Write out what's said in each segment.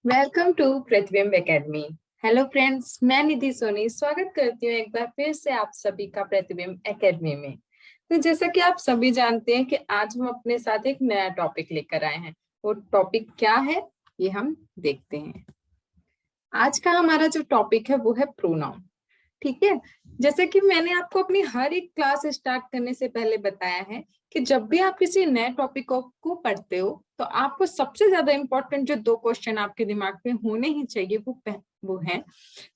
Welcome to प्रतिबिंब academy. Hello friends, मैं निधि सोनी स्वागत करती हूँ एक बार फिर से आप सभी का प्रतिबिंब एकेडमी में। तो जैसा कि आप सभी जानते हैं कि आज हम अपने साथ एक नया टॉपिक लेकर आए हैं। वो टॉपिक क्या है ये हम देखते हैं। आज का हमारा जो टॉपिक है वो है प्रोनाउन। ठीक है, जैसे कि मैंने आपको अपनी हर एक क्लास स्टार्ट करने से पहले बताया है कि जब भी आप किसी नए टॉपिक को पढ़ते हो तो आपको सबसे ज्यादा इंपॉर्टेंट जो दो क्वेश्चन आपके दिमाग में होने ही चाहिए वो है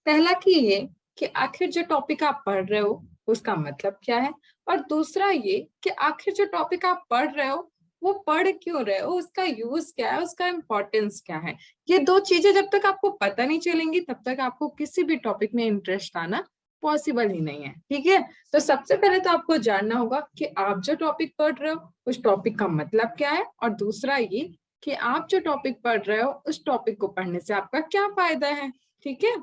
पहला कि ये कि आखिर जो टॉपिक आप पढ़ रहे हो उसका मतलब क्या है, और दूसरा ये कि आखिर जो टॉपिक आप पढ़ रहे हो वो पढ़ क्यों रहे हो, उसका यूज क्या है, उसका इम्पोर्टेंस क्या है। ये दो चीजें जब तक आपको पता नहीं चलेंगी तब तक आपको किसी भी टॉपिक में इंटरेस्ट आना पॉसिबल ही नहीं है। ठीक है, तो सबसे पहले तो आपको जानना होगा कि आप जो टॉपिक पढ़ रहे हो उस टॉपिक का मतलब क्या है, और दूसरा ये कि आप जो टॉपिक पढ़ रहे हो उस टॉपिक को पढ़ने से आपका क्या फायदा है। ठीक है,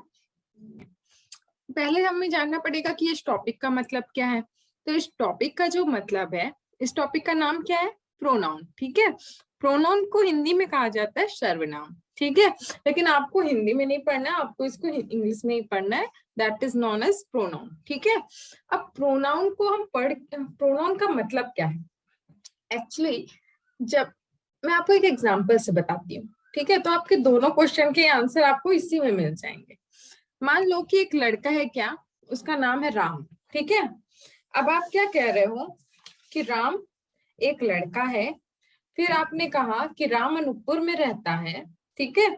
पहले हमें जानना पड़ेगा कि इस टॉपिक का मतलब क्या है। तो इस टॉपिक का जो मतलब है, इस टॉपिक का नाम क्या है? प्रोनाउन। ठीक है, प्रोनाउन को हिंदी में कहा जाता है सर्वनाम। ठीक है, लेकिन आपको हिंदी में नहीं पढ़ना है, आपको इसको इंग्लिश में ही पढ़ना है। That is known as pronoun. ठीक है, अब प्रोनाउन को हम प्रोनाउन का मतलब क्या है एक्चुअली, जब मैं आपको एक एग्जांपल से बताती हूँ। ठीक है, तो आपके दोनों क्वेश्चन के आंसर आपको इसी में मिल जाएंगे। मान लो कि एक लड़का है, क्या उसका नाम है राम। ठीक है, अब आप क्या कह रहे हो कि राम एक लड़का है, फिर आपने कहा कि राम अनूपपुर में रहता है। ठीक है,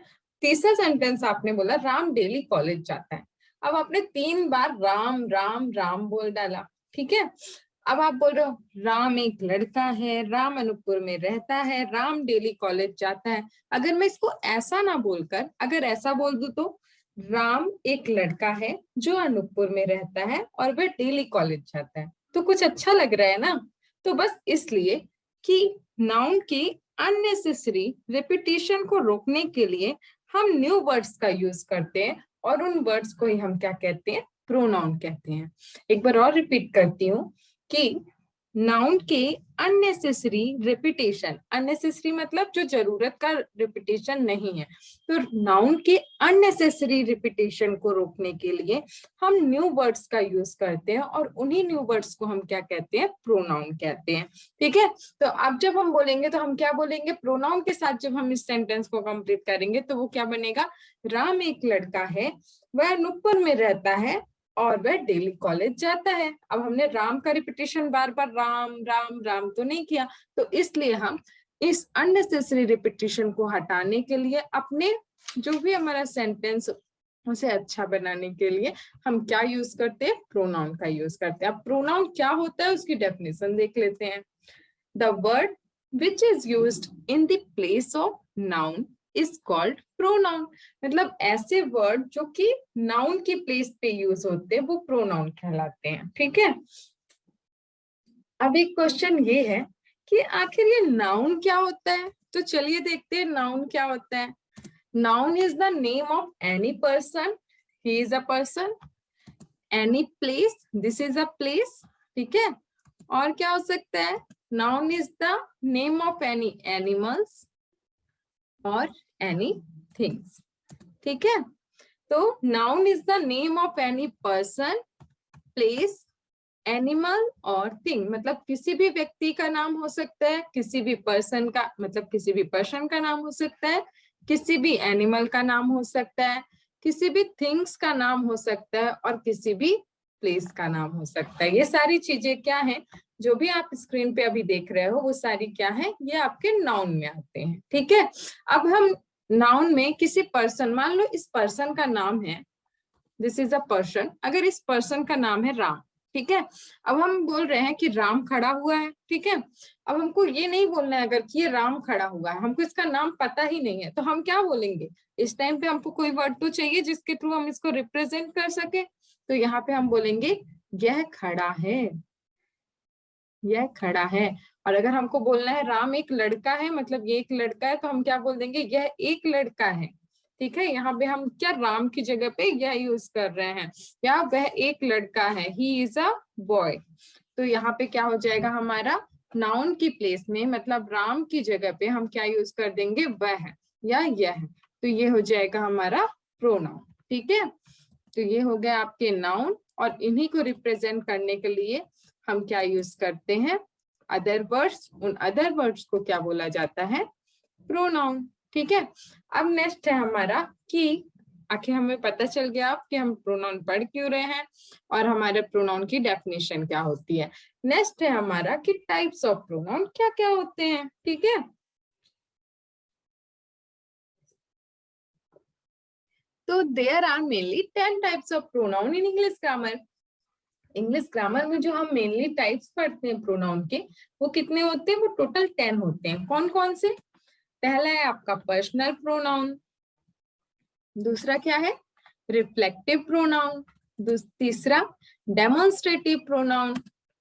तीसरा सेंटेंस आपने बोला राम डेली कॉलेज जाता है। अब आपने 3 बार राम राम राम बोल डाला। ठीक है, अब आप बोल रहे हो राम एक लड़का है, राम अनूपपुर में रहता है, राम डेली कॉलेज जाता है। अगर मैं इसको ऐसा ना बोलकर अगर ऐसा बोल दूं तो राम एक लड़का है जो अनूपपुर में रहता है और वह डेली कॉलेज जाता है, तो कुछ अच्छा लग रहा है ना। तो बस इसलिए कि नाउन की अननेसेसरी रिपीटिशन को रोकने के लिए हम न्यू वर्ड्स का यूज करते हैं, और उन वर्ड्स को ही हम क्या कहते हैं? प्रोनाउन कहते हैं। एक बार और रिपीट करती हूँ कि नाउन के अननेसेसरी रिपीटेशन, अननेसेसरी मतलब जो जरूरत का रिपीटेशन नहीं है, तो नाउन के अननेसेसरी रिपीटेशन को रोकने के लिए हम न्यू वर्ड्स का यूज करते हैं, और उन्हीं न्यू वर्ड्स को हम क्या कहते हैं? प्रोनाउन कहते हैं। ठीक है, तो अब जब हम बोलेंगे तो हम क्या बोलेंगे? प्रोनाउन के साथ जब हम इस सेंटेंस को कंप्लीट करेंगे तो वो क्या बनेगा? राम एक लड़का है, वह अनूपपुर में रहता है और वह डेली कॉलेज जाता है। अब हमने राम का रिपीटेशन बार बार राम राम राम तो नहीं किया, तो इसलिए हम इस अननेसेसरी रिपीटेशन को हटाने के लिए अपने जो भी हमारा सेंटेंस उसे अच्छा बनाने के लिए हम क्या यूज करते हैं? प्रोनाउन का यूज करते हैं। अब प्रोनाउन क्या होता है उसकी डेफिनेशन देख लेते हैं। The word which is used in the place of noun is called pronoun. मतलब ऐसे वर्ड जो कि नाउन की प्लेस पे यूज होते हैं वो प्रोनाउन कहलाते हैं। ठीक है, अब एक क्वेश्चन ये है कि आखिर ये नाउन क्या होता है, तो चलिए देखते हैं नाउन क्या होता है। Noun is the name of any person, he is a person. Any place, this is a place. ठीक है, और क्या हो सकता है? Noun is the name of any animals और एनी थिंग्स। ठीक है, तो noun is the name of any person, place, animal और थिंग। मतलब किसी भी व्यक्ति का नाम हो सकता है, किसी भी पर्सन का मतलब किसी भी पर्सन का नाम हो सकता है, किसी भी एनिमल का नाम हो सकता है, किसी भी थिंग्स का नाम हो सकता है, और किसी भी प्लेस का नाम हो सकता है। ये सारी चीजें क्या है जो भी आप स्क्रीन पे अभी देख रहे हो वो सारी क्या है? ये आपके नाउन में आते हैं। ठीक है, अब हम नाउन में किसी पर्सन, मान लो इस पर्सन का नाम है, दिस इज अ पर्सन, अगर इस पर्सन का नाम है राम। ठीक है, अब हम बोल रहे हैं कि राम खड़ा हुआ है। ठीक है, अब हमको ये नहीं बोलना है अगर कि ये राम खड़ा हुआ है, हमको इसका नाम पता ही नहीं है, तो हम क्या बोलेंगे? इस टाइम पे हमको कोई वर्ड तो चाहिए जिसके थ्रू हम इसको रिप्रेजेंट कर सके। तो यहाँ पे हम बोलेंगे यह खड़ा है, यह खड़ा है। और अगर हमको बोलना है राम एक लड़का है, मतलब ये एक लड़का है, तो हम क्या बोल देंगे? यह एक लड़का है। ठीक है, यहाँ पे हम क्या राम की जगह पे यह यूज कर रहे हैं, या वह एक लड़का है, ही इज अ बॉय। तो यहाँ पे क्या हो जाएगा हमारा? नाउन की प्लेस में मतलब राम की जगह पे हम क्या यूज कर देंगे? वह या यह। तो ये हो जाएगा हमारा प्रोनाउन। ठीक है, तो ये हो गया आपके नाउन, और इन्हीं को रिप्रेजेंट करने के लिए हम क्या यूज करते हैं, अदर वर्ड्स। उन अदर वर्ड्स को क्या बोला जाता है, प्रोनाउन। ठीक है, अब नेक्स्ट है हमारा कि आखिर हमें पता चल गया अब कि हम प्रोनाउन पढ़ क्यों रहे हैं और हमारे प्रोनाउन की डेफिनेशन क्या होती है। नेक्स्ट है हमारा कि टाइप्स ऑफ प्रोनाउन क्या क्या होते हैं। ठीक है, तो there are mainly 10 types of pronoun in English grammar. English grammar में जो हम मेनली टाइप्स पढ़ते हैं प्रोनाउन के, वो कितने होते हैं, वो टोटल 10 होते हैं। कौन कौन से, पहला है आपका पर्सनल प्रोनाउन, दूसरा क्या है, रिफ्लेक्टिव प्रोनाउन, तीसरा demonstrative pronoun,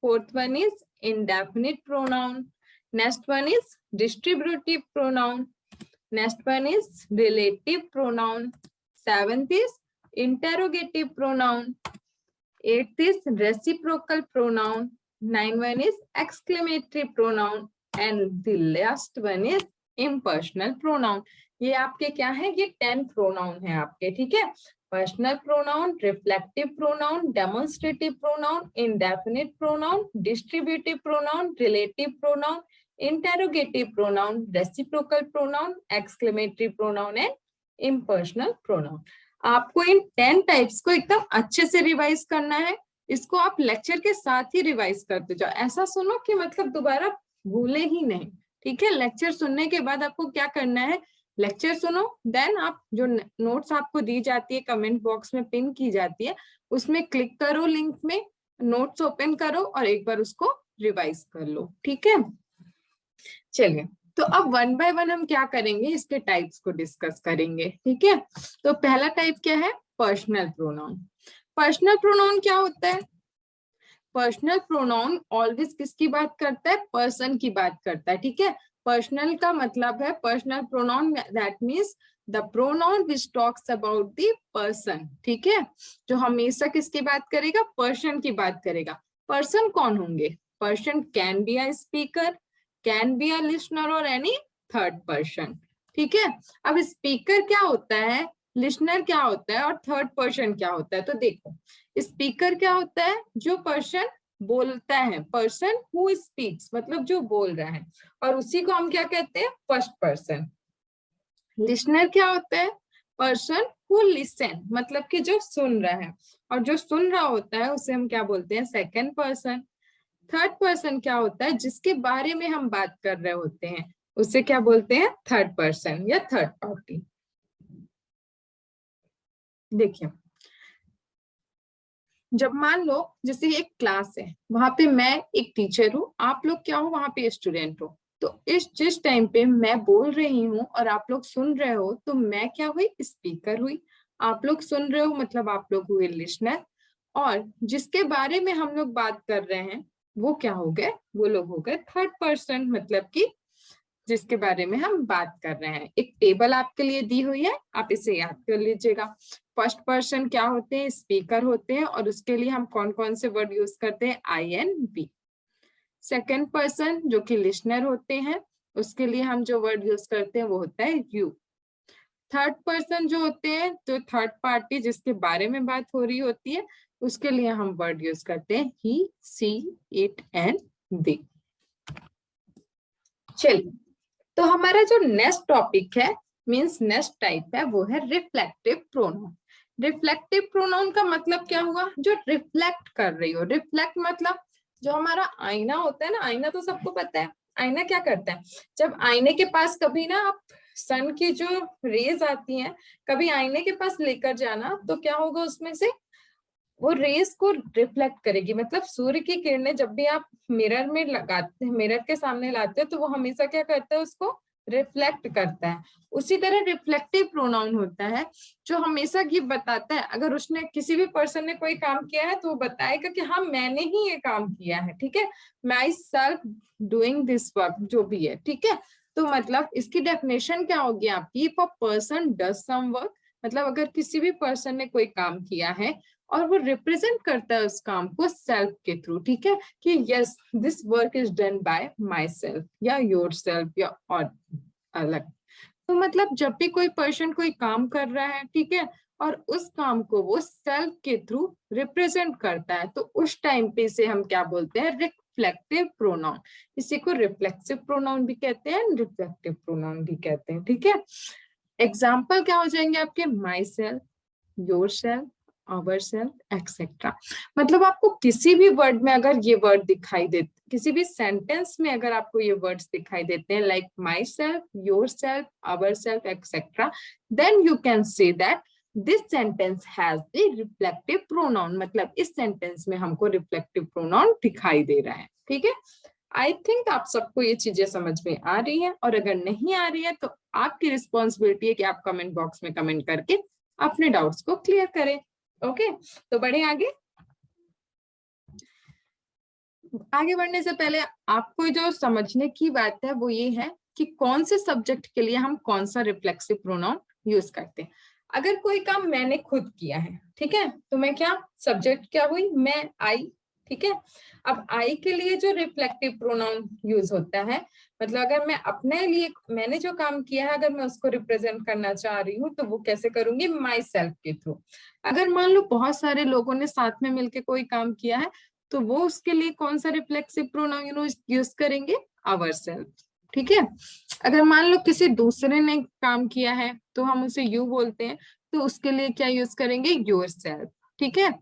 fourth one is indefinite pronoun, next one is distributive pronoun, next one is relative pronoun, seventh is interrogative pronoun, eighth is reciprocal pronoun, ninth one is exclamatory pronoun, and the last one is impersonal pronoun. ये आपके क्या है, ये 10 pronoun है आपके। ठीक है, personal pronoun, reflective pronoun, demonstrative pronoun, indefinite pronoun, distributive pronoun, relative pronoun, interrogative pronoun, reciprocal pronoun, exclamatory pronoun and impersonal pronoun. आपको इन 10 टाइप्स को एकदम अच्छे से रिवाइज करना है। इसको आप लेक्चर के साथ ही रिवाइज करते जाओ, ऐसा सुनो कि मतलब दोबारा भूले ही नहीं। ठीक है, लेक्चर सुनने के बाद आपको क्या करना है, लेक्चर सुनो, देन आप जो नोट्स आपको दी जाती है, कमेंट बॉक्स में पिन की जाती है, उसमें क्लिक करो, लिंक में नोट्स ओपन करो और एक बार उसको रिवाइज कर लो। ठीक है, चलिए, तो अब वन बाय वन हम क्या करेंगे, इसके टाइप्स को डिस्कस करेंगे। ठीक है, तो पहला टाइप क्या है, पर्सनल प्रोनाउन। पर्सनल प्रोनाउन क्या होता है, पर्सनल प्रोनाउन ऑलवेज किसकी बात करता है, पर्सन की बात करता है। ठीक है, पर्सनल का मतलब है, personal pronoun that means the pronoun which talks about the person. ठीक है, जो हमेशा किसकी बात करेगा, पर्सन की बात करेगा। पर्सन कौन होंगे, person can be a speaker, can be a listener और एनी थर्ड पर्सन। ठीक है, अब स्पीकर क्या होता है, लिसनर क्या होता है और थर्ड पर्सन क्या होता है। तो देखो, स्पीकर क्या होता है, जो पर्सन बोलता है, पर्सन हु स्पीक्स मतलब जो बोल रहा है, और उसी को हम क्या कहते हैं, फर्स्ट पर्सन। लिसनर क्या होता है, पर्सन हु लिसन मतलब कि जो सुन रहा है, और जो सुन रहा होता है उसे हम क्या बोलते हैं, सेकंड पर्सन। थर्ड पर्सन क्या होता है, जिसके बारे में हम बात कर रहे होते हैं, उसे क्या बोलते हैं, थर्ड पर्सन या थर्ड पार्टी। देखिए, जब मान लो जैसे एक क्लास है, वहां पे मैं एक टीचर हूँ, आप लोग क्या हो, वहां पे स्टूडेंट हो, तो इस जिस टाइम पे मैं बोल रही हूँ और आप लोग सुन रहे हो, तो मैं क्या हुई, स्पीकर हुई। आप लोग सुन रहे हो मतलब आप लोग हुए लिसनर, और जिसके बारे में हम लोग बात कर रहे हैं वो क्या हो गए, वो लोग हो गए थर्ड पर्सन, मतलब कि जिसके बारे में हम बात कर रहे हैं। एक टेबल आपके लिए दी हुई है, आप इसे याद कर लीजिएगा। फर्स्ट पर्सन क्या होते हैं, स्पीकर होते हैं, और उसके लिए हम कौन कौन से वर्ड यूज करते हैं, I and we. Second person जो कि लिसनर होते हैं, उसके लिए हम जो वर्ड यूज करते हैं वो होता है यू। थर्ड पर्सन जो होते हैं, तो थर्ड पार्टी जिसके बारे में बात हो रही होती है, उसके लिए हम वर्ड यूज करते हैं ही, सी, इट एंड दे। चलिए, तो हमारा जो नेक्स्ट टॉपिक है, मींस नेक्स्ट टाइप है, वो है रिफ्लेक्टिव प्रोनाउन। रिफ्लेक्टिव प्रोनाउन का मतलब क्या हुआ, जो रिफ्लेक्ट कर रही हो। रिफ्लेक्ट मतलब जो हमारा आईना होता है ना, आईना तो सबको पता है, आईना क्या करता है, जब आईने के पास कभी ना आप सन की जो रेज आती हैं, कभी आईने के पास लेकर जाना, तो क्या होगा, उसमें से वो रेस को रिफ्लेक्ट करेगी। मतलब सूर्य की किरणें जब भी आप मिरर में लगाते हैं, मिरर के सामने लाते हैं, तो वो हमेशा क्या करता है, उसको रिफ्लेक्ट करता है। उसी तरह रिफ्लेक्टिव प्रोनाउन होता है, जो हमेशा ये बताता है, अगर उसने किसी भी पर्सन ने कोई काम किया है तो वो बताएगा कि हाँ मैंने ही ये काम किया है। ठीक है, my self doing this work, जो भी है। ठीक है, तो मतलब इसकी डेफिनेशन क्या होगी आपकी, if a person does some work, मतलब अगर किसी भी पर्सन ने कोई काम किया है और वो रिप्रेजेंट करता है उस काम को सेल्फ के थ्रू। ठीक है, कि yes this work is done by my self या योर सेल्फ या और अलग। तो मतलब जब भी कोई पर्सन कोई काम कर रहा है, ठीक है, और उस काम को वो सेल्फ के थ्रू रिप्रेजेंट करता है, तो उस टाइम पे इसे हम क्या बोलते हैं, रिफ्लेक्टिव प्रोनाउन। इसी को रिफ्लेक्सिव प्रोनाउन भी कहते हैं, रिफ्लेक्टिव प्रोनाउन भी कहते हैं, ठीक है। एग्जाम्पल क्या हो जाएंगे आपके, myself, yourself, ourself, etcetera. मतलब आपको किसी भी वर्ड में अगर ये वर्ड दिखाई दे, किसी भी सेंटेंस में अगर आपको ये वर्ड्स दिखाई देते हैं, like myself, yourself, ourself, etcetera, then you can say that this sentence has a reflective pronoun. मतलब इस सेंटेंस में हमको रिफ्लेक्टिव प्रोनाउन दिखाई दे रहा है, ठीक है। आई थिंक आप सबको ये चीजें समझ में आ रही है, और अगर नहीं आ रही है तो आपकी रिस्पॉन्सिबिलिटी है कि आप कमेंट बॉक्स में कमेंट करके अपने डाउट्स को क्लियर करें। ओके, तो बढ़े आगे। आगे बढ़ने से पहले आपको जो समझने की बात है वो ये है कि कौन से सब्जेक्ट के लिए हम कौन सा रिफ्लेक्सिव प्रोनाउन यूज करते हैं। अगर कोई काम मैंने खुद किया है, ठीक है, तो मैं क्या, सब्जेक्ट क्या हुई, मैं, आई, ठीक है। अब आई के लिए जो रिफ्लेक्टिव प्रोनाउन यूज होता है, मतलब अगर मैं अपने लिए, मैंने जो काम किया है, अगर मैं उसको रिप्रेजेंट करना चाह रही हूँ तो वो कैसे करूंगी, माई सेल्फ के थ्रू। अगर मान लो बहुत सारे लोगों ने साथ में मिलकर कोई काम किया है, तो वो उसके लिए कौन सा रिफ्लेक्सिव प्रोनाउन यूज करेंगे, आवर सेल्फ, ठीक है। अगर मान लो किसी दूसरे ने काम किया है तो हम उसे यू बोलते हैं, तो उसके लिए क्या यूज करेंगे, योर सेल्फ, ठीक है।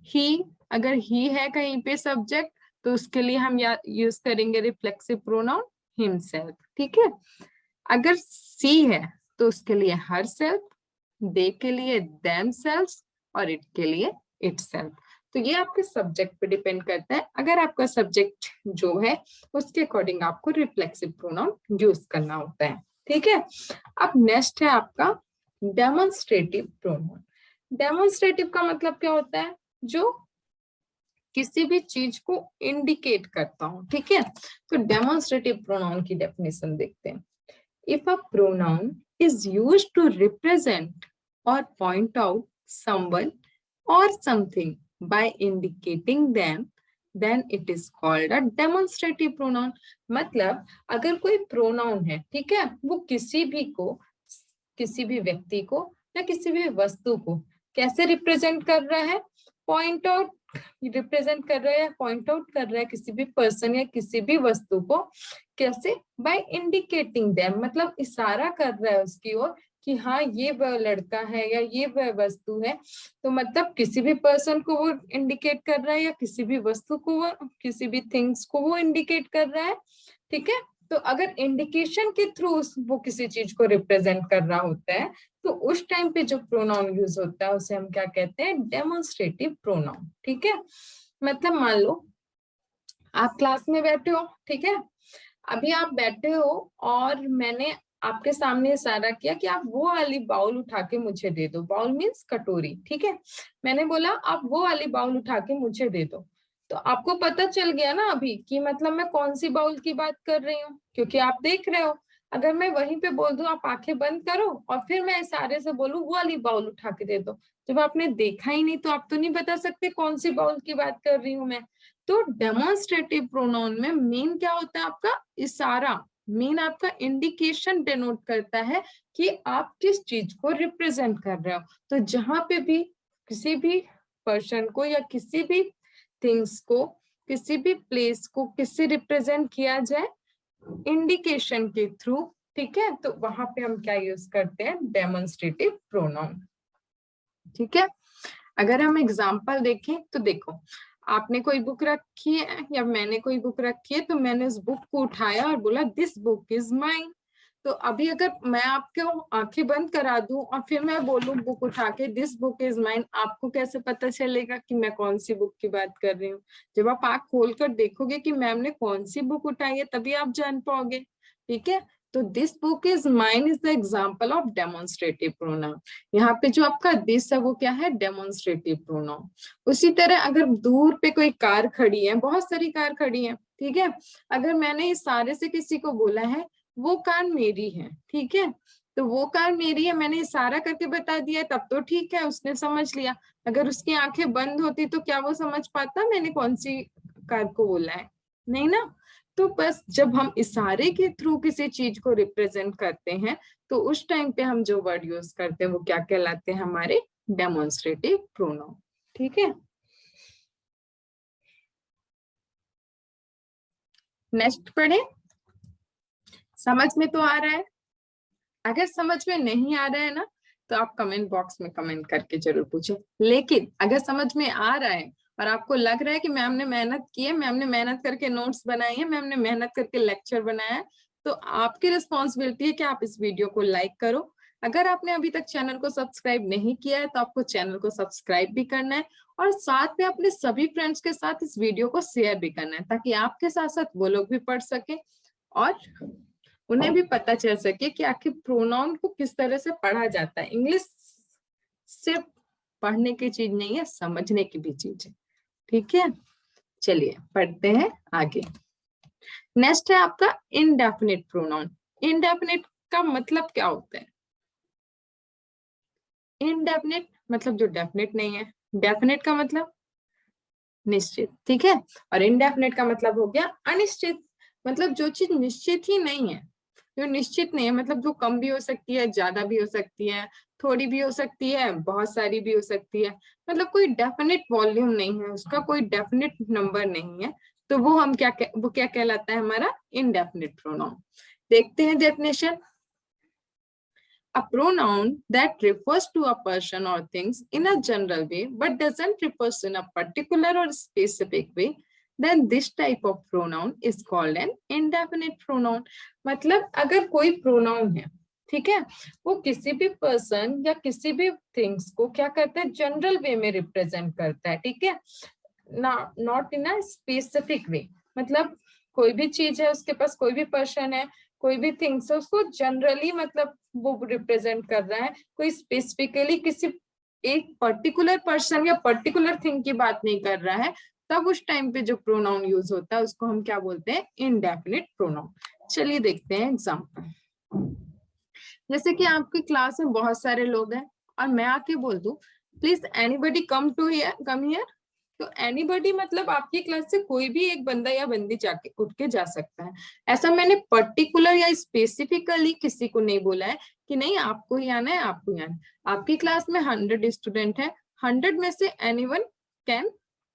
ही, अगर ही है कहीं पे सब्जेक्ट, तो उसके लिए हम यूज करेंगे रिफ्लेक्सिव प्रोनाउन हिमसेल्फ, ठीक है। अगर सी है तो उसके लिए हर सेल्फ, दे के लिए देम सेल्फ, और इट के लिए इट सेल्फ। तो ये आपके सब्जेक्ट पे डिपेंड करता है। अगर आपका सब्जेक्ट जो है उसके अकॉर्डिंग आपको रिफ्लेक्सिव प्रोनाउन यूज करना होता है, ठीक है। अब नेक्स्ट है आपका डेमोन्स्ट्रेटिव प्रोनाउन। डेमोन्स्ट्रेटिव का मतलब क्या होता है, जो किसी भी चीज को इंडिकेट करता हूं, ठीक है। तो डेमोन्स्ट्रेटिव प्रोनाउन की डेफिनेशन देखते हैं। If a pronoun is used to represent or point out someone or something by indicating them, then it is called a demonstrative pronoun। मतलब अगर कोई प्रोनाउन है, ठीक है, वो किसी भी को, किसी भी व्यक्ति को या किसी भी वस्तु को कैसे रिप्रेजेंट कर रहा है, पॉइंट आउट रिप्रेजेंट कर रहा है, पॉइंट आउट कर रहा है किसी भी पर्सन या किसी भी वस्तु को, कैसे, बाय इंडिकेटिंग देम, मतलब इशारा कर रहा है उसकी ओर कि हाँ ये वह लड़का है या ये वह वस्तु है। तो मतलब किसी भी पर्सन को वो इंडिकेट कर रहा है या किसी भी वस्तु को वो, किसी भी थिंग्स को वो इंडिकेट कर रहा है, ठीक है। तो अगर इंडिकेशन के थ्रू वो किसी चीज को रिप्रेजेंट कर रहा होता है, तो उस टाइम पे जो प्रोनाउन यूज होता है उसे हम क्या कहते हैं, डेमोन्स्ट्रेटिव प्रोनाउन, ठीक है। मतलब मान लो आप क्लास में बैठे हो, ठीक है, अभी आप बैठे हो और मैंने आपके सामने इशारा किया कि आप वो वाली बाउल उठा के मुझे दे दो, बाउल मीन्स कटोरी, ठीक है। मैंने बोला आप वो वाली बाउल उठा के मुझे दे दो, तो आपको पता चल गया ना अभी कि मतलब मैं कौन सी बाउल की बात कर रही हूँ, क्योंकि आप देख रहे हो। अगर मैं वहीं पे बोल दूं आप आंखें बंद करो और फिर मैं इशारे से बोलूं वो वाली बाउल उठा के दे दो, जब आपने देखा ही नहीं तो आप तो नहीं बता सकते कौन सी बाउल की बात कर रही हूं मैं। तो डेमोन्स्ट्रेटिव प्रोनाउन में मेन क्या होता है, आपका इशारा, मेन आपका इंडिकेशन डिनोट करता है कि आप किस चीज को रिप्रेजेंट कर रहे हो। तो जहां पे भी किसी भी पर्सन को या किसी भी थिंग्स को, किसी भी प्लेस को किससे रिप्रेजेंट किया जाए, इंडिकेशन के थ्रू, ठीक है, तो वहां पे हम क्या यूज करते हैं, डेमोन्स्ट्रेटिव प्रोनाउन, ठीक है। अगर हम एग्जाम्पल देखें तो देखो, आपने कोई बुक रखी है या मैंने कोई बुक रखी है, तो मैंने उस बुक को उठाया और बोला दिस बुक इज माइन। तो अभी अगर मैं आपको आंखें बंद करा दूं और फिर मैं बोलूं बुक उठा के दिस बुक इज माइन, आपको कैसे पता चलेगा कि मैं कौन सी बुक की बात कर रही हूँ। जब आप आंख खोलकर देखोगे कि मैम ने कौन सी बुक उठाई है तभी आप जान पाओगे, ठीक है। तो this book is mine is the example of demonstrative pronoun. यहाँ पे जो आपका दिस है वो क्या है, डेमोन्स्ट्रेटिव प्रोनाउन। उसी तरह अगर दूर पे कोई कार खड़ी है, बहुत सारी कार खड़ी है, ठीक है, अगर मैंने इशारे से किसी को बोला है वो कार मेरी है, ठीक है, तो वो कार मेरी है मैंने इशारा करके बता दिया तब तो ठीक है, उसने समझ लिया। अगर उसकी आंखें बंद होती तो क्या वो समझ पाता मैंने कौन सी कार को बोला है, नहीं ना। तो बस जब हम इशारे के थ्रू किसी चीज को रिप्रेजेंट करते हैं तो उस टाइम पे हम जो वर्ड यूज करते हैं वो क्या कहलाते हैं, हमारे डेमोन्स्ट्रेटिव प्रोनाउन। ठीक है, नेक्स्ट पढ़े। समझ में तो आ रहा है? अगर समझ में नहीं आ रहा है ना तो आप कमेंट बॉक्स में कमेंट करके जरूर पूछें, लेकिन अगर समझ में आ रहा है और आपको लग रहा है कि मैम ने मेहनत की है, मैम ने मेहनत करके नोट्स बनाए हैं, मैम ने मेहनत करके लेक्चर बनाया है, तो आपकी रिस्पॉन्सिबिलिटी है कि आप इस वीडियो को लाइक करो। अगर आपने अभी तक चैनल को सब्सक्राइब नहीं किया है तो आपको चैनल को सब्सक्राइब भी करना है और साथ में अपने सभी फ्रेंड्स के साथ इस वीडियो को शेयर भी करना है, ताकि आपके साथ साथ वो लोग भी पढ़ सके और उन्हें भी पता चल सके कि आखिर प्रोनाउन को किस तरह से पढ़ा जाता है। इंग्लिश सिर्फ पढ़ने की चीज नहीं है, समझने की भी चीज है। ठीक है, चलिए पढ़ते हैं आगे। नेक्स्ट है आपका इनडेफिनिट प्रोनाउन। इनडेफिनिट का मतलब क्या होता है? इनडेफिनिट मतलब जो डेफिनेट नहीं है, डेफिनेट का मतलब निश्चित। ठीक है, और इनडेफिनेट का मतलब हो गया अनिश्चित, मतलब जो चीज निश्चित ही नहीं है, जो निश्चित नहीं है, मतलब जो कम भी हो सकती है, ज्यादा भी हो सकती है, थोड़ी भी हो सकती है, बहुत सारी भी हो सकती है, मतलब कोई डेफिनेट वॉल्यूम नहीं है, उसका कोई डेफिनेट नंबर नहीं है, तो वो हम वो क्या कहलाता है, हमारा इनडेफिनेट प्रोनाउन। देखते हैं definition. A pronoun that refers to a person or things in a general way but doesn't refer in a particular or specific way, then this type of pronoun is called an indefinite pronoun. मतलब अगर कोई pronoun है, ठीक है, वो किसी भी person या किसी भी थिंग्स को क्या करता है, जनरल वे में रिप्रेजेंट करता है, ठीक है, not in a specific way. मतलब कोई भी चीज है, उसके पास कोई भी पर्सन है, कोई भी थिंग्स है, उसको जनरली मतलब वो रिप्रेजेंट कर रहा है, कोई स्पेसिफिकली किसी एक पर्टिकुलर पर्सन या पर्टिकुलर थिंग की बात नहीं कर रहा है, तब उस टाइम पे जो प्रोनाउन यूज होता है उसको हम क्या बोलते हैं, इनडेफिनिट प्रोनाउन। चलिए देखते हैं एग्जांपल। जैसे कि आपकी क्लास में बहुत सारे लोग हैं और मैं आके बोल दूं please anybody come to here, come here, तो एनीबडी मतलब आपकी क्लास से कोई भी एक बंदा या बंदी जाके उठ के जा सकता है। ऐसा मैंने पर्टिकुलर या स्पेसिफिकली किसी को नहीं बोला है कि नहीं आपको ही आना है, आपको ही आना है। आपकी क्लास में 100 स्टूडेंट है, 100 में से एनीवन कैन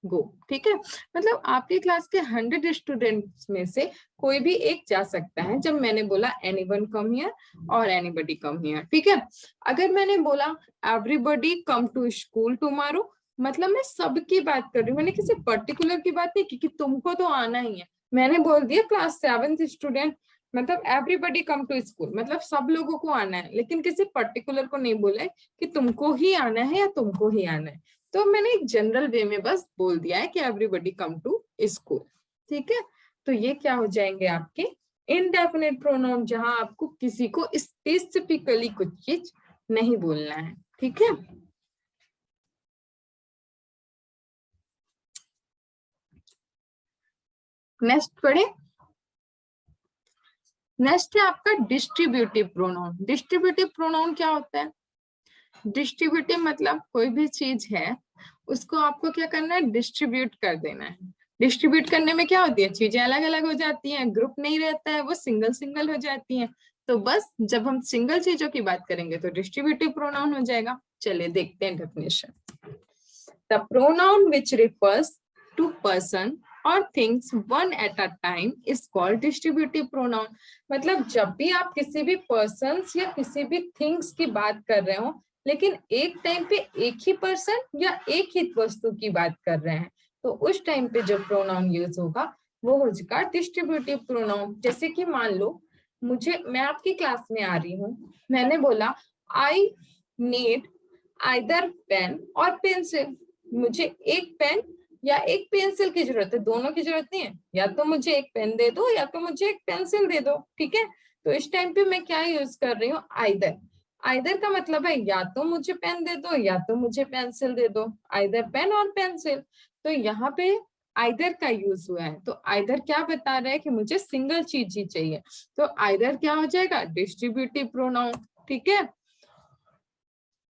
गो। ठीक है, मतलब आपकी क्लास के 100 स्टूडेंट्स में से कोई भी एक जा सकता है, जब मैंने बोला एनीवन कम हियर और एनीबडी कम हियर। ठीक है, अगर मैंने बोला everybody come to school tomorrow, मतलब मैं सबकी बात कर रही हूँ, मैंने किसी पर्टिकुलर की बात नहीं की कि तुमको तो आना ही है। मैंने बोल दिया क्लास 7th स्टूडेंट, मतलब एवरीबडी कम टू स्कूल, मतलब सब लोगों को आना है, लेकिन किसी पर्टिकुलर को नहीं बोला है कि तुमको ही आना है या तुमको ही आना है। तो मैंने एक जनरल वे में बस बोल दिया है कि एवरीबडी कम टू स्कूल। ठीक है, तो ये क्या हो जाएंगे आपके इनडेफिनेट प्रोनाउन, जहां आपको किसी को स्पेसिफिकली कुछ चीज नहीं बोलना है। ठीक है, नेक्स्ट पढ़े। नेक्स्ट है आपका डिस्ट्रीब्यूटिव प्रोनाउन। डिस्ट्रीब्यूटिव प्रोनाउन क्या होता है? डिस्ट्रीब्यूटिव मतलब कोई भी चीज है उसको आपको क्या करना है, डिस्ट्रीब्यूट कर देना है। डिस्ट्रीब्यूट करने में क्या होती है, चीजें अलग अलग हो जाती हैं, ग्रुप नहीं रहता है, वो सिंगल सिंगल हो जाती हैं। तो बस जब हम सिंगल चीजों की बात करेंगे तो डिस्ट्रीब्यूटिव प्रोनाउन हो जाएगा। चलिए देखते हैं definition. The pronoun which refers to person और things one at a time is called distributive pronoun. मतलब जब भी आप किसी भी पर्सन या किसी भी थिंग्स की बात कर रहे हो, लेकिन एक टाइम पे एक ही पर्सन या एक ही वस्तु की बात कर रहे हैं, तो उस टाइम पे जो प्रोनाउन यूज होगा वो हो जाएगा डिस्ट्रीब्यूटिव प्रोनाउन। जैसे कि मान लो मैं आपकी क्लास में आ रही हूँ, मैंने बोला आई नीड आइदर पेन और पेंसिल, मुझे एक पेन या एक पेंसिल की जरूरत है, दोनों की जरूरत नहीं है, या तो मुझे एक पेन दे दो या तो मुझे एक पेंसिल दे दो। ठीक है, तो इस टाइम पे मैं क्या यूज कर रही हूँ, आइदर। आइदर का मतलब है या तो मुझे पेन दे दो या तो मुझे पेंसिल दे दो, आइदर पेन और पेंसिल। तो यहाँ पे आइदर का यूज हुआ है, तो आइदर क्या बता रहा है कि मुझे सिंगल चीज ही चाहिए, तो आइदर क्या हो जाएगा, डिस्ट्रीब्यूटिव प्रोनाउन। ठीक है,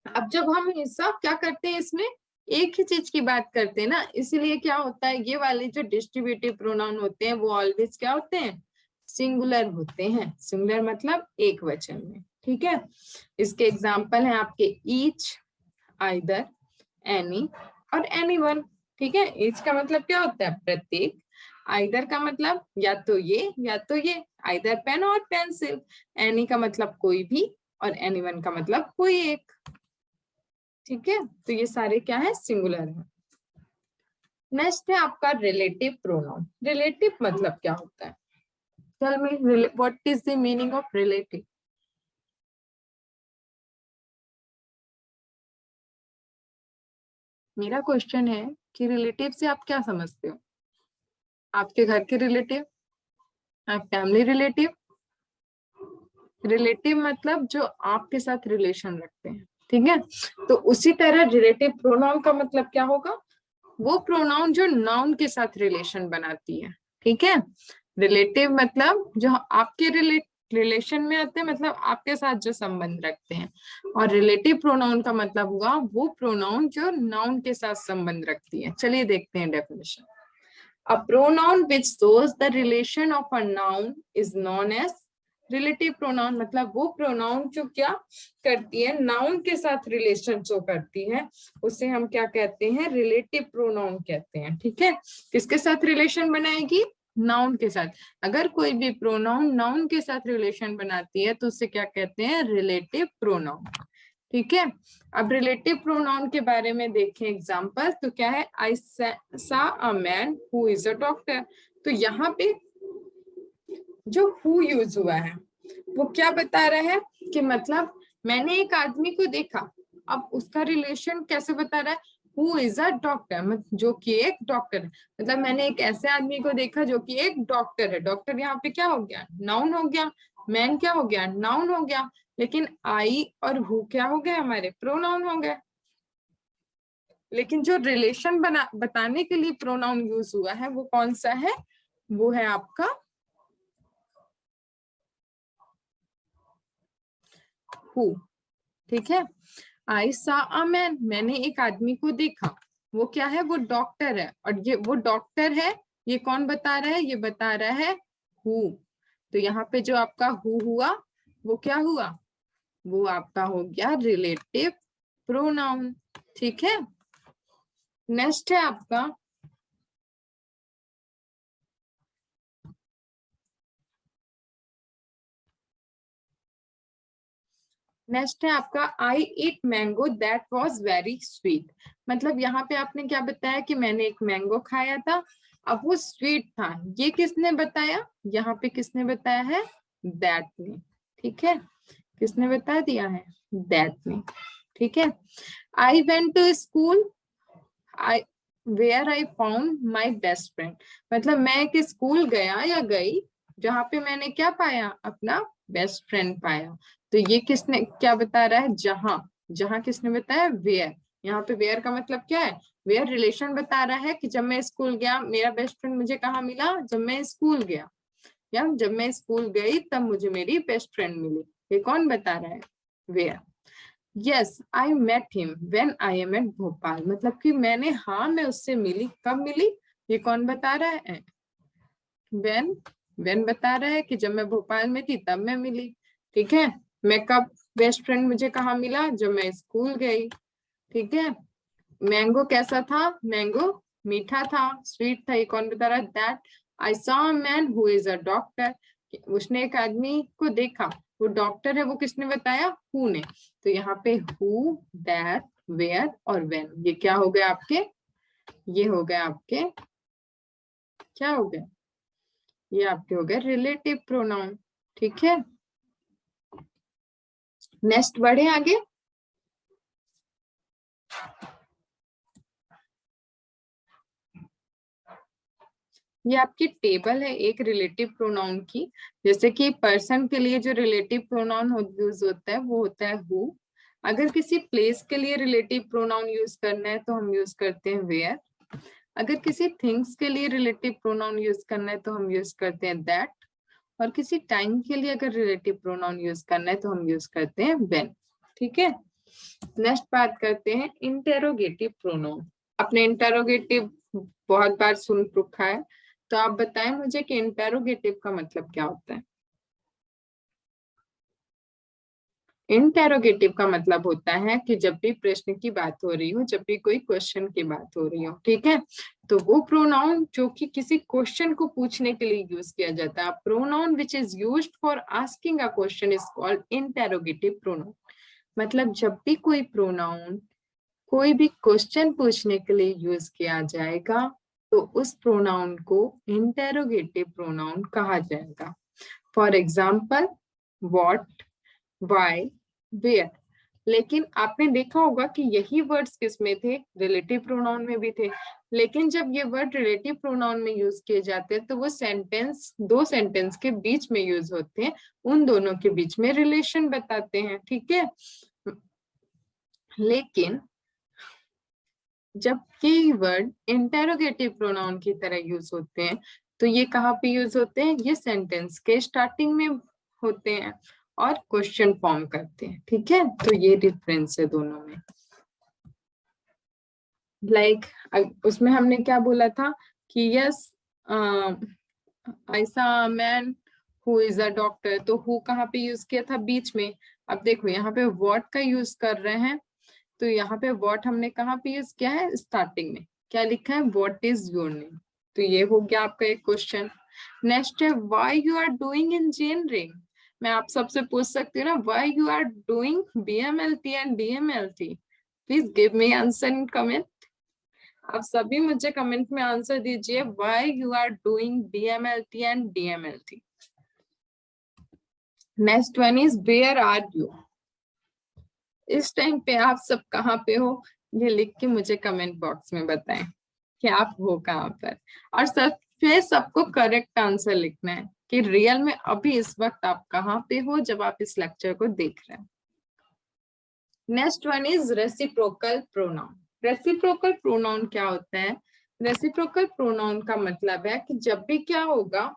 अब जब हम ये सब क्या करते हैं इसमें एक ही चीज की बात करते हैं ना, इसीलिए क्या होता है, ये वाले जो डिस्ट्रीब्यूटिव प्रोनाउन होते हैं वो ऑलवेज क्या होते हैं, सिंगुलर होते हैं। सिंगुलर मतलब एक वचन में, ठीक है। इसके एग्जाम्पल हैं आपके ईच, आइदर, एनी और एनीवन, ठीक है। ईच का मतलब क्या होता है, प्रत्येक। आइदर का मतलब या तो ये या तो ये, आइदर पेन और पेंसिल। एनी का मतलब कोई भी, और एनीवन का मतलब कोई एक, ठीक है। तो ये सारे क्या है, सिंगुलर है। नेक्स्ट है आपका रिलेटिव प्रोनाउन। रिलेटिव मतलब क्या होता है, tell me what is the meaning of relative. मेरा क्वेश्चन है कि रिलेटिव से आप क्या समझते हो, आपके घर के रिलेटिव, आप फैमिली रिलेटिव। रिलेटिव मतलब जो आपके साथ रिलेशन रखते हैं, ठीक है। तो उसी तरह रिलेटिव प्रोनाउन का मतलब क्या होगा, वो प्रोनाउन जो नाउन के साथ रिलेशन बनाती है, ठीक है। रिलेटिव मतलब जो आपके रिलेशन में आते हैं, मतलब आपके साथ जो संबंध रखते हैं। और रिलेटिव प्रोनाउन का मतलब हुआ वो प्रोनाउन जो नाउन के साथ संबंध रखती है। चलिए देखते हैं definition. A pronoun which shows the relation of a noun is known as relative pronoun. मतलब वो प्रोनाउन जो क्या करती है, नाउन के साथ रिलेशन शो करती है, उसे हम क्या कहते हैं, रिलेटिव प्रोनाउन कहते हैं, ठीक है। किसके साथ रिलेशन बनाएगी, नाउन के साथ। अगर कोई भी प्रोनाउन नाउन के साथ रिलेशन बनाती है तो उसे क्या कहते हैं, रिलेटिव प्रोनाउन, ठीक है। अब रिलेटिव प्रोनाउन के बारे में देखें एग्जांपल, तो क्या है, आई सा a man who is a doctor. तो यहाँ पे जो हु यूज हुआ है वो क्या बता रहा है कि मतलब मैंने एक आदमी को देखा। अब उसका रिलेशन कैसे बता रहा है, हु इज अ डॉक्टर, जो कि एक डॉक्टर है। मतलब मैंने एक ऐसे आदमी को देखा जो कि एक डॉक्टर है। डॉक्टर यहाँ पे क्या हो गया, नाउन हो गया। मैन क्या हो गया, नाउन हो गया। लेकिन आई और हु क्या हो गए, हमारे प्रोनाउन हो गए। लेकिन जो रिलेशन बताने के लिए प्रोनाउन यूज हुआ है वो कौन सा है, वो है आपका हु, ठीक है। आई सा अ मैन, मैंने एक आदमी को देखा। वो क्या है, वो डॉक्टर है। और ये वो डॉक्टर है, ये कौन बता रहा है, ये बता रहा है हु। तो यहाँ पे जो आपका हु हुआ वो क्या हुआ, वो आपका हो गया रिलेटिव प्रोनाउन, ठीक है। नेक्स्ट है आपका, नेक्स्ट है आपका I eat mango that was very sweet. मतलब यहाँ पे आपने क्या बताया कि मैंने एक मैंगो खाया था, अब वो स्वीट था। ये किसने बताया, यहाँ पे किसने बताया है, दैट ने, ठीक है। किसने बता दिया है, दैट ने, ठीक है। I went to school, I where I found my best friend. मतलब मैं एक स्कूल गया या गई जहाँ पे मैंने क्या पाया, अपना बेस्ट फ्रेंड पाया। तो ये किसने क्या बता रहा है, जहां, जहां किसने बताया, वेयर। यहाँ पे वेयर का मतलब क्या है, वेयर रिलेशन बता रहा है कि जब मैं स्कूल गया मेरा बेस्ट फ्रेंड मुझे कहाँ मिला, जब मैं स्कूल गया, या जब मैं स्कूल गई तब मुझे मेरी बेस्ट फ्रेंड मिली। ये कौन बता रहा है, where. Yes I met him when I am at Bhopal. मतलब कि मैंने, हाँ मैं उससे मिली, कब मिली, ये कौन बता रहा है, व्हेन। व्हेन बता रहा है कि जब मैं भोपाल में थी तब मैं मिली, ठीक है। मैं कब, बेस्ट फ्रेंड मुझे कहाँ मिला, जब मैं स्कूल गई, ठीक है। मैंगो कैसा था, मैंगो मीठा था, स्वीट था, ये कौन बता रहा है, that. I saw a man who is a doctor. उसने एक आदमी को देखा, वो डॉक्टर है, वो किसने बताया, हु ने। तो यहाँ पे हु, दैट, वेयर और व्हेन, ये क्या हो गए आपके, ये हो गए आपके, क्या हो गए, ये आपके हो गए रिलेटिव प्रोनाउन, ठीक है। नेक्स्ट बढ़े आगे। ये आपकी टेबल है एक रिलेटिव प्रोनाउन की। जैसे कि पर्सन के लिए जो रिलेटिव प्रोनाउन यूज होता है वो होता है हु। अगर किसी प्लेस के लिए रिलेटिव प्रोनाउन यूज करना है तो हम यूज करते हैं वेयर। अगर किसी थिंग्स के लिए रिलेटिव प्रोनाउन यूज करना है तो हम यूज करते हैं दैट। और किसी टाइम के लिए अगर रिलेटिव प्रोनाउन यूज करना है तो हम यूज करते हैं व्हेन, ठीक है। नेक्स्ट बात करते हैं इंटेरोगेटिव प्रोनाउन। आपने इंटेरोगेटिव बहुत बार सुन रखा है, तो आप बताएं मुझे कि इंटेरोगेटिव का मतलब क्या होता है। इंटेरोगेटिव का मतलब होता है कि जब भी प्रश्न की बात हो रही हो, जब भी कोई क्वेश्चन की बात हो रही हो, ठीक है, तो वो प्रोनाउन जो कि किसी क्वेश्चन को पूछने के लिए यूज किया जाता है, pronoun which is used for asking a question is called interrogative pronoun. मतलब जब भी कोई प्रोनाउन कोई भी क्वेश्चन पूछने के लिए यूज किया जाएगा, तो उस प्रोनाउन को इंटेरोगेटिव प्रोनाउन कहा जाएगा। For example what, why, where. लेकिन आपने देखा होगा कि यही वर्ड्स किसमें थे, रिलेटिव प्रोनाउन में भी थे। लेकिन जब ये वर्ड रिलेटिव प्रोनाउन में यूज किए जाते हैं तो वो सेंटेंस, दो सेंटेंस के बीच में यूज होते हैं, उन दोनों के बीच में रिलेशन बताते हैं, ठीक है। लेकिन जब ये वर्ड इंटेरोगेटिव प्रोनाउन की तरह यूज होते हैं, तो ये कहाँ पे यूज होते हैं, ये सेंटेंस के स्टार्टिंग में होते हैं और क्वेश्चन फॉर्म करते हैं, ठीक है। तो ये डिफरेंस है दोनों में। लाइक उसमें हमने क्या बोला था कि यस ऐसा man who is a doctor, तो हु कहाँ पे यूज किया था, बीच में। अब देखो यहाँ पे व्हाट का यूज कर रहे हैं, तो यहाँ पे व्हाट हमने कहाँ पे यूज किया है, स्टार्टिंग में। क्या लिखा है, व्हाट इज योर नेम। तो ये हो गया आपका एक क्वेश्चन। नेक्स्ट है why you are doing engineering. मैं आप सबसे पूछ सकती हूँ ना, why you are doing BMLT and DMLT. Please give me answer in comment. आप सभी मुझे कमेंट में आंसर दीजिए, why you are doing BMLT and DMLT. Next one is where are you. इस टाइम पे आप सब कहाँ पे हो, ये लिख के मुझे कमेंट बॉक्स में बताएं कि आप हो कहाँ पर। और सब पे सबको करेक्ट आंसर लिखना है कि रियल में अभी इस वक्त आप कहाँ पे हो जब आप इस लेक्चर को देख रहे हैं। Next one is reciprocal pronoun. Reciprocal pronoun क्या होता है, रेसिप्रोकल प्रोनाउन का मतलब है कि जब भी क्या होगा,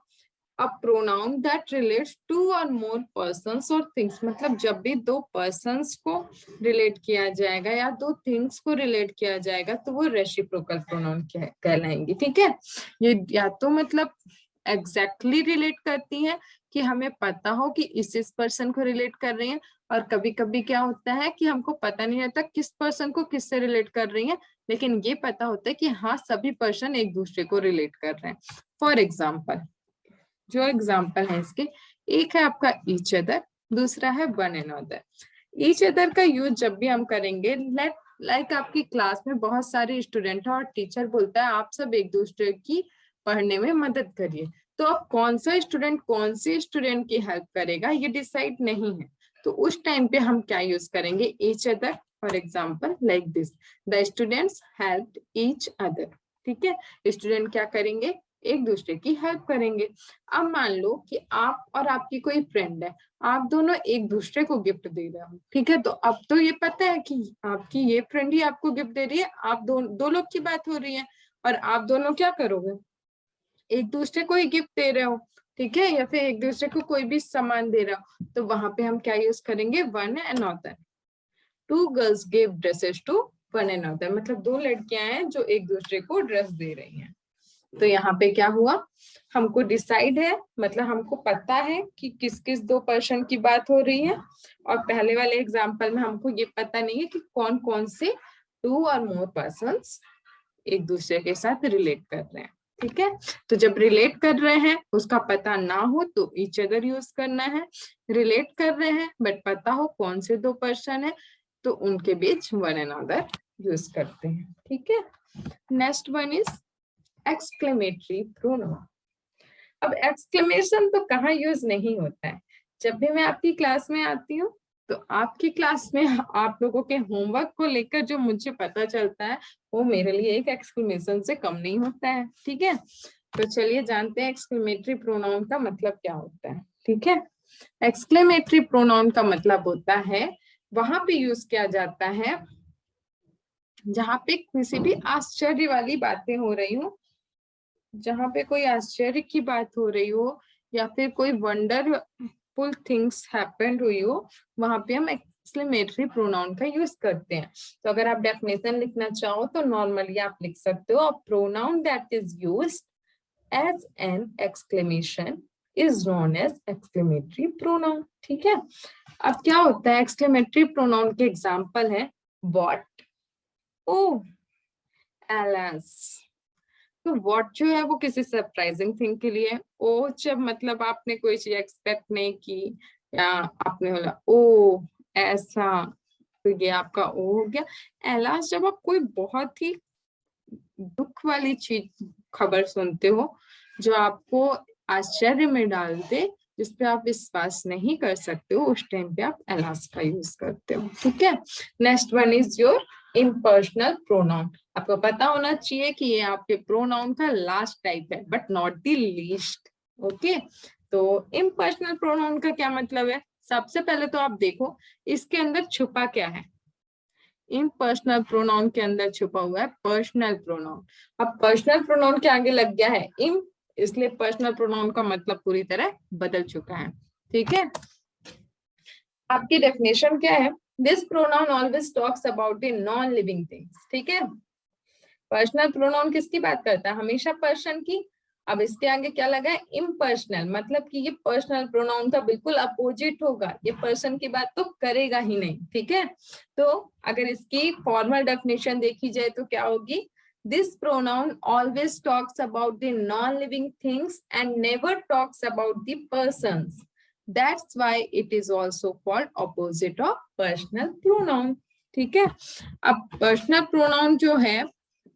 a pronoun that relates two or more persons or things। मतलब जब भी दो persons को relate किया जाएगा या दो things को relate किया जाएगा, तो वो reciprocal pronoun कहलाएंगी, ठीक है। ये या तो मतलब एग्जैक्टली रिलेट करती है कि हमें पता हो कि इस पर्सन को रिलेट कर रही है, और कभी कभी क्या होता है कि हमको पता नहीं रहता किस पर्सन को किससे रिलेट कर रही है, लेकिन ये पता होता है कि हाँ सभी पर्सन एक दूसरे को रिलेट कर रहे हैं। फॉर एग्जाम्पल, जो एग्जाम्पल है इसके, एक है आपका ईच अदर, दूसरा है वन अनदर। ईच अदर का यूज जब भी हम करेंगे, लाइक आपकी क्लास में बहुत सारे स्टूडेंट हैं और टीचर बोलता है आप सब एक दूसरे की पढ़ने में मदद करिए, तो अब कौन सा स्टूडेंट कौन से स्टूडेंट की हेल्प करेगा ये डिसाइड नहीं है, तो उस टाइम पे हम क्या यूज करेंगे, each other. For example like this, the students help each other, ठीक है। स्टूडेंट क्या करेंगे, एक दूसरे की हेल्प करेंगे। अब मान लो कि आप और आपकी कोई फ्रेंड है, आप दोनों एक दूसरे को गिफ्ट दे रहे हो, ठीक है। तो अब तो ये पता है कि आपकी ये फ्रेंड ही आपको गिफ्ट दे रही है, आप दो लोग की बात हो रही है, और आप दोनों क्या करोगे, एक दूसरे को ही गिफ्ट दे रहे हो, ठीक है, या फिर एक दूसरे को कोई भी सामान दे रहे हो, तो वहां पे हम क्या यूज करेंगे, one another. Two girls give dresses to one another, मतलब दो लड़कियां हैं जो एक दूसरे को ड्रेस दे रही हैं। तो यहाँ पे क्या हुआ, हमको डिसाइड है, मतलब हमको पता है कि किस किस दो पर्सन की बात हो रही है, और पहले वाले एग्जांपल में हमको ये पता नहीं है कि कौन कौन से टू और मोर पर्सन्स एक दूसरे के साथ रिलेट कर रहे हैं, ठीक है। तो जब रिलेट कर रहे हैं उसका पता ना हो तो ईच अदर यूज करना है, रिलेट कर रहे हैं बट पता हो कौन से दो पर्सन है तो उनके बीच वन अनदर यूज करते हैं, ठीक है। Next one is exclamatory pronoun. अब एक्सक्लेमेशन तो कहाँ यूज नहीं होता है, जब भी मैं आपकी क्लास में आती हूँ तो आपकी क्लास में आप लोगों के होमवर्क को लेकर जो मुझे पता चलता है वो मेरे लिए एक एक्सक्लेमेशन से कम नहीं होता है, ठीक है। तो चलिए जानते हैं एक्सक्लेमेटरी प्रोनाउन का मतलब क्या होता है, ठीक है। एक्सक्लेमेटरी प्रोनाउन का मतलब होता है वहां पे यूज किया जाता है जहां पे किसी भी आश्चर्य वाली बातें हो रही हो, जहां पे कोई आश्चर्य की बात हो रही हो या फिर कोई वंडरफुल थिंग्स हैपेंड हुई हो, वहां पे हम एक्सक्लेमेटरी प्रोनाउन का यूज करते हैं। तो अगर आप डेफिनेशन लिखना चाहो तो नॉर्मली आप लिख सकते हो, a pronoun that is used as an exclamation is known as exclamatory pronoun. ठीक है, अब क्या होता है, एक्सक्लेमेटरी प्रोनाउन के एग्जांपल है व्हाट, ओ, एलस। तो व्हाट जो है वो किसी सरप्राइजिंग थिंग के लिए, ओ जब मतलब आपने कोई चीज एक्सपेक्ट नहीं की या आपने बोला ओ ऐसा, तो ये आपका ओ हो गया। एलास जब आप कोई बहुत ही दुख वाली चीज खबर सुनते हो जो आपको आश्चर्य में डाल दे, जिसपे आप विश्वास नहीं कर सकते हो, उस टाइम पे आप एलास का यूज करते हो। ठीक है, next one is your impersonal pronoun. आपको पता होना चाहिए कि ये आपके प्रोनाउन का लास्ट टाइप है but not the least. Okay, तो इम्पर्सनल प्रोनाउन का क्या मतलब है, सबसे पहले तो आप देखो इसके अंदर छुपा क्या है। इम्पर्सनल प्रोनाउन के अंदर छुपा हुआ है पर्सनल प्रोनाउन। अब पर्सनल प्रोनाउन के आगे लग गया है इम, इसलिए पर्सनल प्रोनाउन का मतलब पूरी तरह बदल चुका है। ठीक है, आपकी डेफिनेशन क्या है, this pronoun always talks about a non living things. ठीक है, पर्सनल प्रोनाउन किसकी बात करता है, हमेशा पर्सन की। अब इसके आगे क्या लगा है, इम्पर्सनल, मतलब कि ये पर्सनल प्रोनाउन का बिल्कुल अपोजिट होगा, ये पर्सन की बात तो करेगा ही नहीं। ठीक है, तो अगर इसकी फॉर्मल डेफिनेशन देखी जाए तो क्या होगी, this pronoun always talks about the non living things and never talks about the persons, that's why it is also called opposite of personal pronoun. ठीक है, अब पर्सनल प्रोनाउन जो है,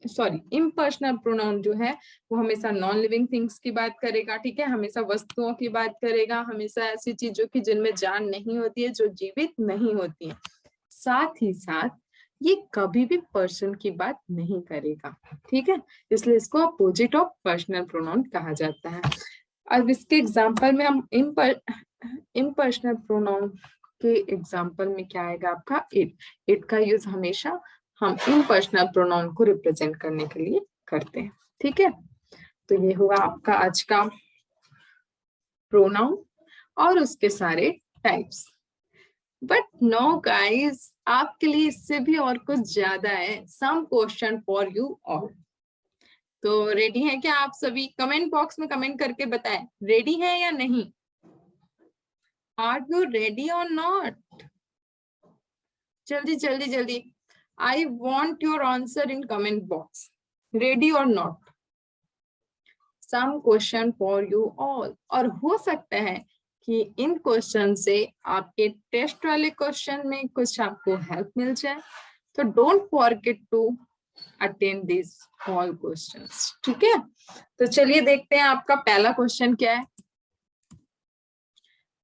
सॉरी इम्पर्सनल प्रोनाउन जो है वो हमेशा नॉन लिविंग थिंग्स की बात करेगा। ठीक है, हमेशा वस्तुओं की बात करेगा, हमेशा ऐसी चीजों की जिनमें जान नहीं होती है, जो जीवित नहीं होती है। साथ ही साथ ये कभी भी पर्सन की बात नहीं करेगा। ठीक है, इसलिए इसको अपोजिट ऑफ पर्सनल प्रोनाउन कहा जाता है। अब इसके एग्जाम्पल में हम इम्पर्सनल प्रोनाउन के एग्जाम्पल में क्या आएगा आपका इट। इट का यूज हमेशा हम इम्पर्सनल प्रोनाउन को रिप्रेजेंट करने के लिए करते हैं। ठीक है, तो ये हुआ आपका आज का प्रोनाउन और उसके सारे टाइप्स। बट नो गाइस, आपके लिए इससे भी और कुछ ज्यादा है, some question for you all. तो रेडी है क्या आप सभी, कमेंट बॉक्स में कमेंट करके बताएं रेडी है या नहीं, आर यू रेडी और नॉट, जल्दी जल्दी जल्दी, I want your answer in comment box, ready और not. Some question for you all, और हो सकता है कि इन क्वेश्चन से आपके टेस्ट वाले क्वेश्चन में कुछ आपको हेल्प मिल जाए, तो don't forget to attend this all questions. ठीक है, तो चलिए देखते हैं आपका पहला क्वेश्चन क्या है।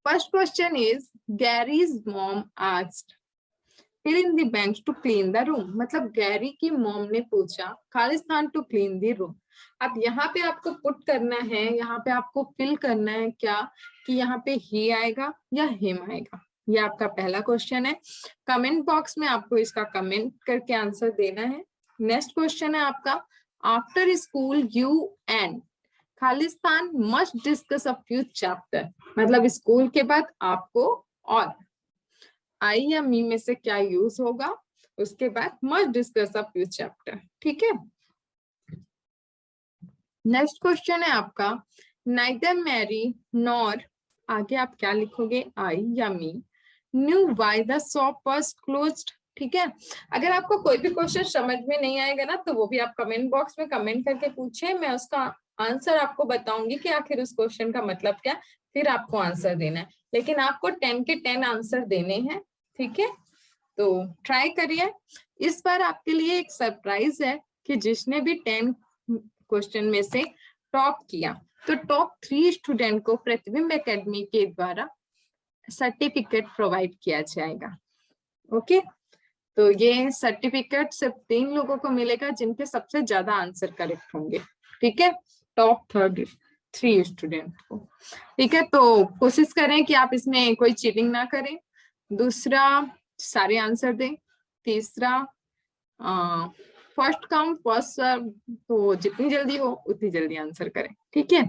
First question is Gary's mom asked fill in the blanks to clean the room, मतलब गैरी की मॉम ने पूछा खालिस्तान टू क्लीन द रूम। अब यहाँ पे आपको पुट करना है, यहाँ पे आपको फिल करना है क्या, कि यहाँ पे ही आएगा या हिम आएगा, ये आपका पहला क्वेश्चन है। कमेंट बॉक्स में आपको इसका कमेंट करके आंसर देना है। नेक्स्ट क्वेश्चन है आपका, after school you and Khalistan must discuss a few chapter, मतलब स्कूल के बाद आपको और आई या मी में से क्या यूज होगा, उसके बाद must discuss a few chapter. ठीक है, नेक्स्ट क्वेश्चन है आपका, नाइदर मैरी नॉर, आगे आप क्या लिखोगे आई या me, knew why the shop was closed. ठीक है, अगर आपको कोई भी क्वेश्चन समझ में नहीं आएगा ना, तो वो भी आप कमेंट बॉक्स में कमेंट करके पूछे, मैं उसका आंसर आपको बताऊंगी कि आखिर उस क्वेश्चन का मतलब क्या, फिर आपको आंसर देना है। लेकिन आपको 10 के 10 आंसर देने हैं। ठीक है, तो ट्राई करिए। इस बार आपके लिए एक सरप्राइज है कि जिसने भी 10 क्वेश्चन में से टॉप किया, तो टॉप 3 स्टूडेंट को प्रतिबिंब एकेडमी के द्वारा सर्टिफिकेट प्रोवाइड किया जाएगा। ओके, तो ये सर्टिफिकेट सिर्फ 3 लोगों को मिलेगा जिनके सबसे ज्यादा आंसर करेक्ट होंगे। ठीक है, टॉप 3 स्टूडेंट को। ठीक है, तो कोशिश करें कि आप इसमें कोई चीटिंग ना करें। दूसरा, सारे आंसर दें। तीसरा, फर्स्ट कम फर्स्ट सर्व, तो जितनी जल्दी हो उतनी जल्दी आंसर करें। ठीक है,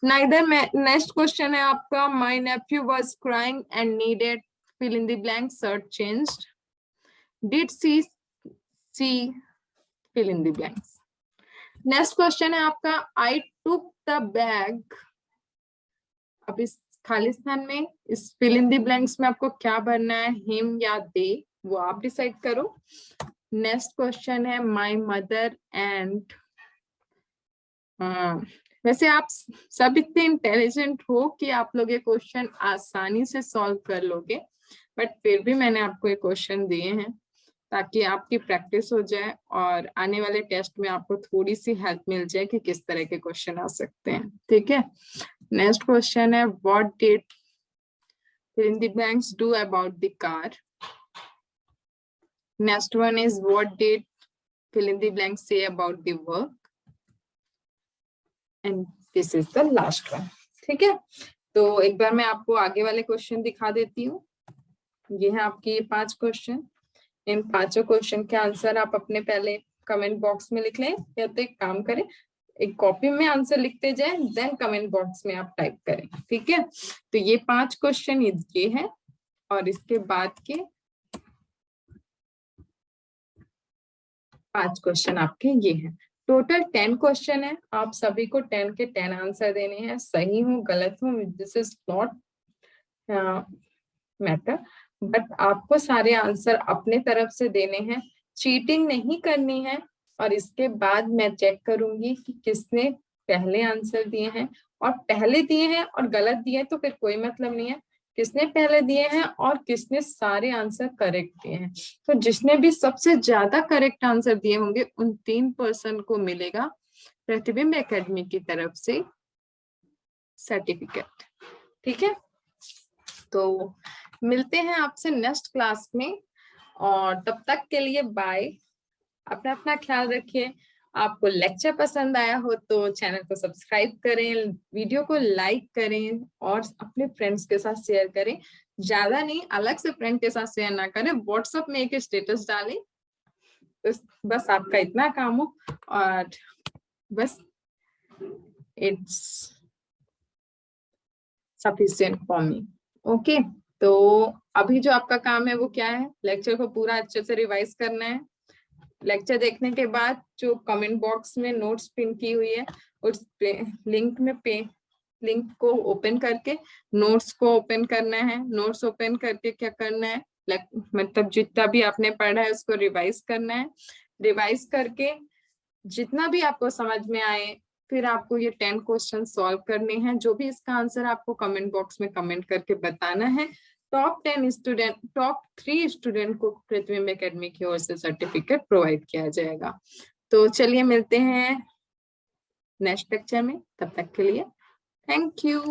नेक्स्ट क्वेश्चन है आपका, my Neiphiu was crying and needed fill in the blank, shirt changed. Did she see fill in the blanks. Next question है आपका, I took the bag. अब इस खाली स्थान में इस fill in the blanks में आपको क्या भरना है, him या they, वो आप डिसाइड करो. नेक्स्ट क्वेश्चन है my mother and वैसे आप सब इतने इंटेलिजेंट हो कि आप लोग ये क्वेश्चन आसानी से सॉल्व कर लोगे, बट फिर भी मैंने आपको ये क्वेश्चन दिए हैं ताकि आपकी प्रैक्टिस हो जाए और आने वाले टेस्ट में आपको थोड़ी सी हेल्प मिल जाए कि किस तरह के क्वेश्चन आ सकते हैं. ठीक है. नेक्स्ट क्वेश्चन है what did fill in the blanks do about the car. Next one is what did fill in the blanks say about the work. And this is the last one. ठीक है. तो एक बार मैं आपको आगे वाले question दिखा देती हूँ. ये है आपके ये 5 क्वेश्चन. इन 5 क्वेश्चन के आंसर आप अपने पहले कमेंट बॉक्स में लिख लें, या तो एक काम करें, एक कॉपी में आंसर लिखते जाएं, देन कमेंट बॉक्स में आप टाइप करें. ठीक है. तो ये 5 क्वेश्चन ये है और इसके बाद के 5 क्वेश्चन आपके ये हैं. टोटल 10 क्वेश्चन है. आप सभी को 10 के 10 आंसर देने हैं. सही हो गलत हो, this is not matter, but आपको सारे आंसर अपने तरफ से देने हैं. चीटिंग नहीं करनी है. और इसके बाद मैं चेक करूंगी कि किसने पहले आंसर दिए हैं, और पहले दिए हैं और गलत दिए तो फिर कोई मतलब नहीं है. किसने पहले दिए हैं और किसने सारे आंसर करेक्ट दिए हैं. तो जिसने भी सबसे ज्यादा करेक्ट आंसर दिए होंगे उन 3 पर्सन को मिलेगा प्रतिबिंब एकेडमी की तरफ से सर्टिफिकेट. ठीक है. तो मिलते हैं आपसे नेक्स्ट क्लास में, और तब तक के लिए बाय. अपना अपना ख्याल रखिए. आपको लेक्चर पसंद आया हो तो चैनल को सब्सक्राइब करें, वीडियो को लाइक करें और अपने फ्रेंड्स के साथ शेयर करें. ज्यादा नहीं, अलग से फ्रेंड के साथ शेयर ना करें, व्हाट्सएप में एक स्टेटस डालें. बस आपका इतना काम हो, और बस it's sufficient for me. Okay. तो अभी जो आपका काम है वो क्या है, लेक्चर को पूरा अच्छे से रिवाइज करना है. लेक्चर देखने के बाद जो कमेंट बॉक्स में नोट्स पिन की हुई है उस लिंक को ओपन करके नोट्स को ओपन करना है. नोट्स ओपन करके क्या करना है, मतलब जितना भी आपने पढ़ा है उसको रिवाइज करना है. रिवाइज करके जितना भी आपको समझ में आए, फिर आपको ये 10 क्वेश्चन सॉल्व करने हैं. जो भी इसका आंसर आपको कमेंट बॉक्स में कमेंट करके बताना है. टॉप 3 स्टूडेंट को प्रतिबिंब एकेडमी की ओर से सर्टिफिकेट प्रोवाइड किया जाएगा. तो चलिए मिलते हैं नेक्स्ट लेक्चर में. तब तक के लिए थैंक यू.